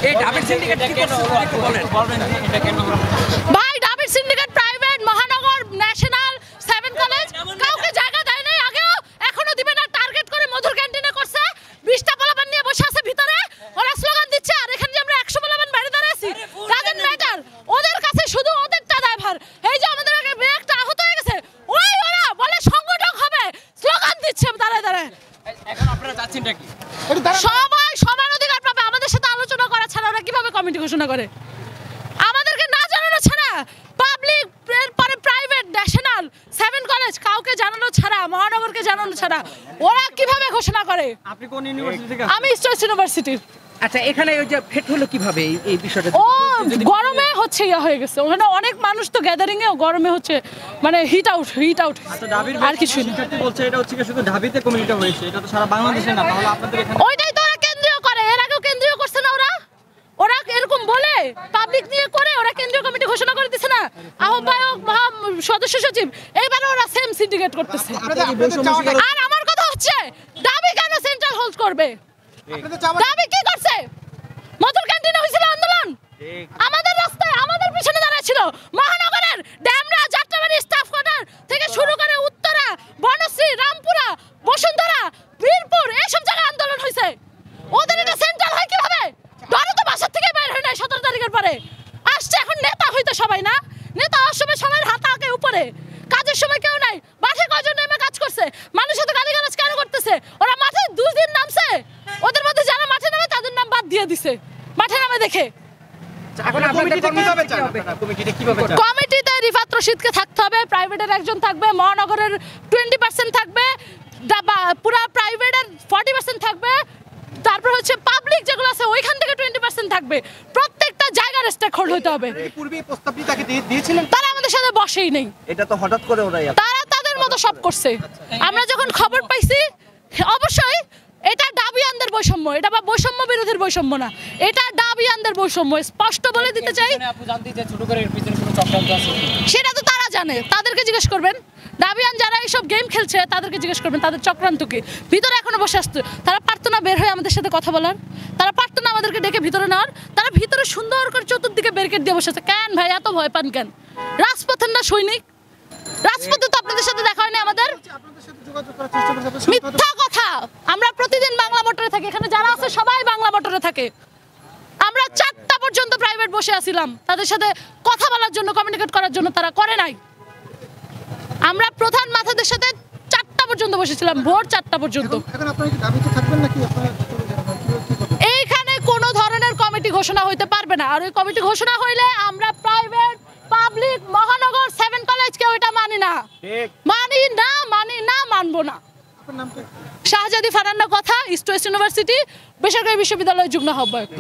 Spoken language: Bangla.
এই ডাবের সিন্ডিকেট কি করছে একটু বলবেন এটা কেন হলো? ভাই ডাবের সিন্ডিকেট প্রাইভেট মহানগর ন্যাশনাল 7 কলেজ কাউকে জায়গা দেয় নাই, আগেও এখনো দিবে না। টার্গেট করে মধুর ক্যান্টিনে করছে, 20টা পোলাপান নিয়ে বসে আছে ভিতরে, ওরা স্লোগান দিচ্ছে। আর এখানে যে আমরা 100 পোলাপান বাইরে দাঁড়িয়ে আছি, ডাজন্ট ম্যাটার, ওদের কাছে শুধু ওদেরটা দায়ভার। এই যে আমাদের আগে একটা আহত হয়ে গেছে, ওরা বলে সংগঠক হবে, স্লোগান দিচ্ছে দাঁড়ায় দাঁড়ায়। এখন আপনারা যাচ্ছেনটা কি? সবাই সমান অধিকার পাবে। আমাদের সাথে আলোচনা করা ছাড়া ওরা কিভাবে কমিটি ঘোষণা করে? আমাদেরকে না জানানো ছাড়া, পাবলিক পরে প্রাইভেট ন্যাশনাল 7 কলেজ কাউকে জানানো ছাড়া, মহানগরকে জানানো ছাড়া ওরা কিভাবে ঘোষণা করে? আপনি কোন ইউনিভার্সিটি থেকে? আমি স্টেট ইউনিভার্সিটি। আচ্ছা, এখানে ওই যে ফেট হলো কিভাবে এই বিষয়টা? ও গরমে হচ্ছে হয়ে গেছে, ওখানে অনেক মানুষ তো গ্যাদারিং এ, গরমে হচ্ছে মানে হিট আউট। আচ্ছা, ঢাবির আর কিছু না। শিক্ষার্থী বলছে এটা হচ্ছে কি শুধু ঢাবিতে কমিটিটা হয়েছে, এটা তো সারা বাংলাদেশে না, তাহলে আপনাদের এখানে? ওইটাই তো ওরা কেন্দ্রীয় করে, এর আগেও কেন্দ্রীয় করছে না ওরা এরকম বলে পাবলিক নিয়ে করে, ওরা কেন্দ্রীয় কমিটি ঘোষণা করে দিছে না, আহ্বায়ক সদস্য সচিব, এইবারে ওরা সেম সিন্ডিকেট করতেছে। আর আমার কথা হচ্ছে দাবি কেন সেন্ট্রাল হোল্ড করবে? দাবি কি করছে? মধুর ক্যান্টিনে হয়েছিল আন্দোলন, আমাদের রাস্তায় আমাদের পিছনে দাঁড়ায় ছিল। মহানগরের ড্যামরা, যাত্রাবাড়ি, স্টাফ কোয়ার্টার থেকে শুরু করে উত্তরা, বনশ্রী, রামপুরা, বসুন্ধরা, বীরপুর, এইসব জায়গায় আন্দোলন হয়েছে। ওদের এটা সেন্ট্রাল হয় কিভাবে? ধরো তো বাসার থেকে বের হয় নাই 17 তারিখের পরে আসছে। এখন নেতা হইতে সবাই না, নেতা হওয়ার সময় সবার হাত আগে উপরে, কাজের সময় কেউ নাই। মাঠে কয়জন নেমে কাজ করছে? মানুষের তো গালিগালাজ কেন করতেছে? ওরা মাঠে 2 দিন নামছে, ওদের মধ্যে যারা মাঠে নামে তাদের নাম বাদ দিয়ে দিছে মাঠে নামে দেখে। কমিটিতে রিফাত রশিদকে থাকতে হবে, প্রাইভেটের একজন থাকবে, মহানগরের 20% থাকবে, পুরো প্রাইভেটের 40% থাকবে, তারপর হচ্ছে পাবলিক যেগুলো আছে ওইখান থেকে 20% থাকবে। প্রত্যেকটা জায়গার স্টেক হোল্ড হতে হবে। পূর্বে প্রস্তাবটি তাকে দিয়েছিলেন, তারা আমাদের সাথে বসেই নেই, এটা তো হঠাৎ করে ওরাই তারা তাদের মতো সব করছে। আমরা যখন খবর পাইছি, অবশ্যই এটা ডাবিয়ানদের বৈষম্য, এটা বা বৈষম্য বিরোধীর বৈষম্য না, এটা ডাবিয়ানদের বৈষম্য। স্পষ্ট বলে দিতে চাই, আপনি জানতে যে ছোট করে এর পিছনে কোনো চক্রান্ত আছে? সেটা তো তারা জানে, তাদেরকে জিজ্ঞেস করবেন। ডাবিয়ান যারা এইসব গেম খেলছে তাদেরকে জিজ্ঞেস করবেন তাদের চক্রান্ত কি। ভিতরে এখনো বসে আসতো, তারা পারতো না বের হয়ে আমাদের সাথে কথা বলার, তারা পারতো না আমাদেরকে ডেকে ভিতরে নেওয়ার, তারা ভিতরে সুন্দর করে চতুর্দিকে ব্যারিকেড দিয়ে বসে আছে। কেন ভাই এত ভয় পান কেন? রাজপথের না সৈনিক? রাজপথে তো আপনাদের সাথে দেখা হয়নি আমাদের। মিথ্যা কথা। আমরা প্রতিদিন বাংলা মোটরে থাকি, এখানে যারা আছে সবাই বাংলা মোটরে থাকে। আমরা 4টা পর্যন্ত প্রাইভেট বসে আছিলাম তাদের সাথে কথা বলার জন্য, কমিউনিকেট করার জন্য, তারা করে নাই। আমরা প্রধান মাথাদের সাথে 4টা পর্যন্ত বসেছিলাম, ভোর 4টা পর্যন্ত। এইখানে কোনো ধরনের কমিটি ঘোষণা হইতে পারবে না। আর ওই কমিটি ঘোষণা হইলে আমরা প্রাইভেট, পাবলিক, মহানগর 7 কলেজকে ওইটা মানি না, মানবো না। শাহজাদি ফারান্না কথা, ইস্ট ওয়েস্ট ইউনিভার্সিটি বেসরকারি বিশ্ববিদ্যালয়ের যুগ্ম আহ্বায়ক।